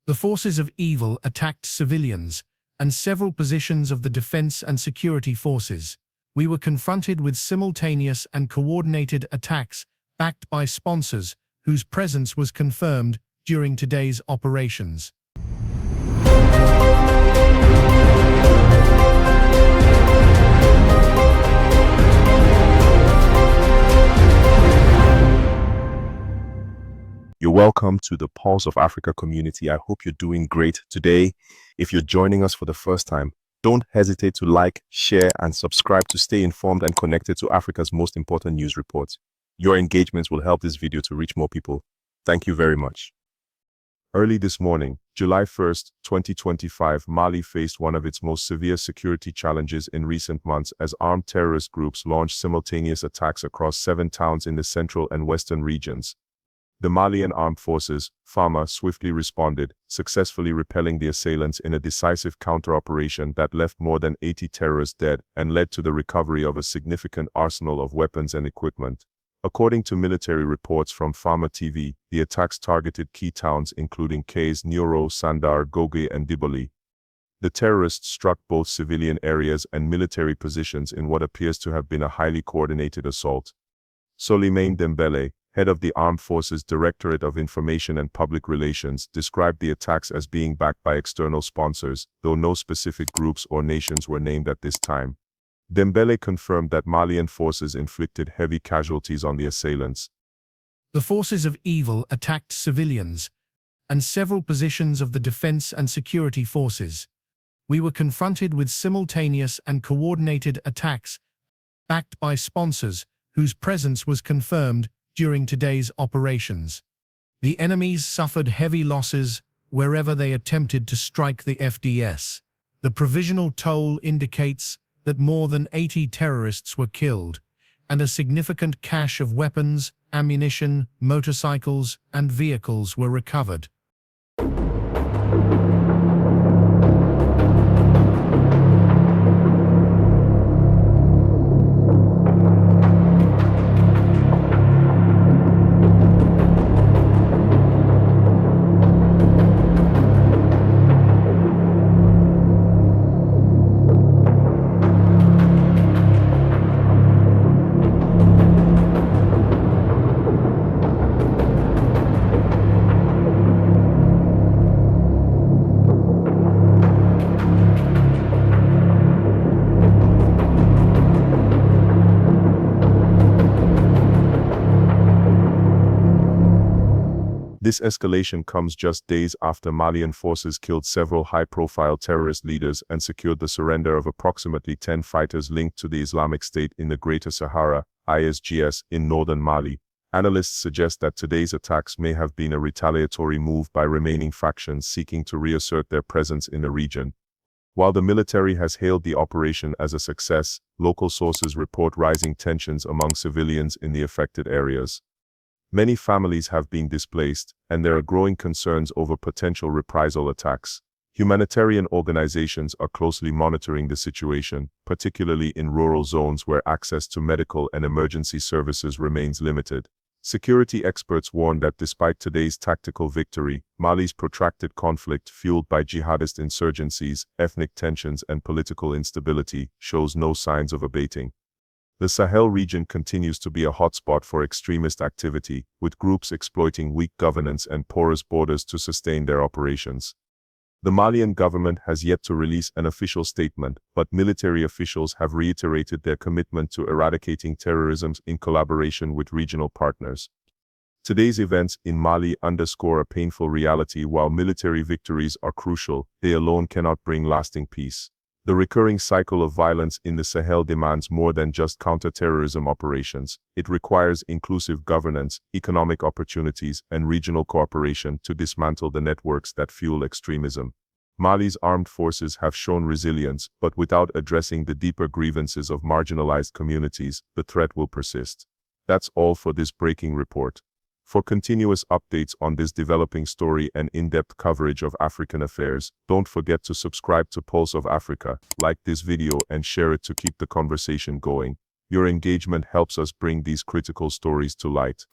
The forces of evil attacked civilians and several positions of the defense and security forces. We were confronted with simultaneous and coordinated attacks backed by sponsors whose presence was confirmed during today's operations. You're welcome to the Pulse of Africa community. I hope you're doing great today. If you're joining us for the first time, don't hesitate to like, share, and subscribe to stay informed and connected to Africa's most important news reports. Your engagements will help this video to reach more people. Thank you very much. Early this morning, July 1st, 2025, Mali faced one of its most severe security challenges in recent months as armed terrorist groups launched simultaneous attacks across 7 towns in the central and western regions. The Malian armed forces, FAMA, swiftly responded, successfully repelling the assailants in a decisive counter-operation that left more than 80 terrorists dead and led to the recovery of a significant arsenal of weapons and equipment. According to military reports from FAMA TV, the attacks targeted key towns including Kayes, Nioro, Sandar, Goge, and Diboli. The terrorists struck both civilian areas and military positions in what appears to have been a highly coordinated assault. Souleymane Dembele, head of the Armed Forces Directorate of Information and Public Relations, described the attacks as being backed by external sponsors, though no specific groups or nations were named at this time. Dembele confirmed that Malian forces inflicted heavy casualties on the assailants. The forces of evil attacked civilians and several positions of the defense and security forces. We were confronted with simultaneous and coordinated attacks backed by sponsors whose presence was confirmed during today's operations. The enemies suffered heavy losses wherever they attempted to strike the FDS. The provisional toll indicates that more than 80 terrorists were killed, and a significant cache of weapons, ammunition, motorcycles, and vehicles were recovered. This escalation comes just days after Malian forces killed several high-profile terrorist leaders and secured the surrender of approximately 10 fighters linked to the Islamic State in the Greater Sahara, ISGS, in northern Mali. Analysts suggest that today's attacks may have been a retaliatory move by remaining factions seeking to reassert their presence in the region. While the military has hailed the operation as a success, local sources report rising tensions among civilians in the affected areas. Many families have been displaced, and there are growing concerns over potential reprisal attacks. Humanitarian organizations are closely monitoring the situation, particularly in rural zones where access to medical and emergency services remains limited. Security experts warn that despite today's tactical victory, Mali's protracted conflict fueled by jihadist insurgencies, ethnic tensions, and political instability shows no signs of abating. The Sahel region continues to be a hotspot for extremist activity, with groups exploiting weak governance and porous borders to sustain their operations. The Malian government has yet to release an official statement, but military officials have reiterated their commitment to eradicating terrorism in collaboration with regional partners. Today's events in Mali underscore a painful reality. While military victories are crucial, they alone cannot bring lasting peace. The recurring cycle of violence in the Sahel demands more than just counter-terrorism operations. It requires inclusive governance, economic opportunities, and regional cooperation to dismantle the networks that fuel extremism. Mali's armed forces have shown resilience, but without addressing the deeper grievances of marginalized communities, the threat will persist. That's all for this breaking report. For continuous updates on this developing story and in-depth coverage of African affairs, don't forget to subscribe to Pulse of Africa, like this video and share it to keep the conversation going. Your engagement helps us bring these critical stories to light.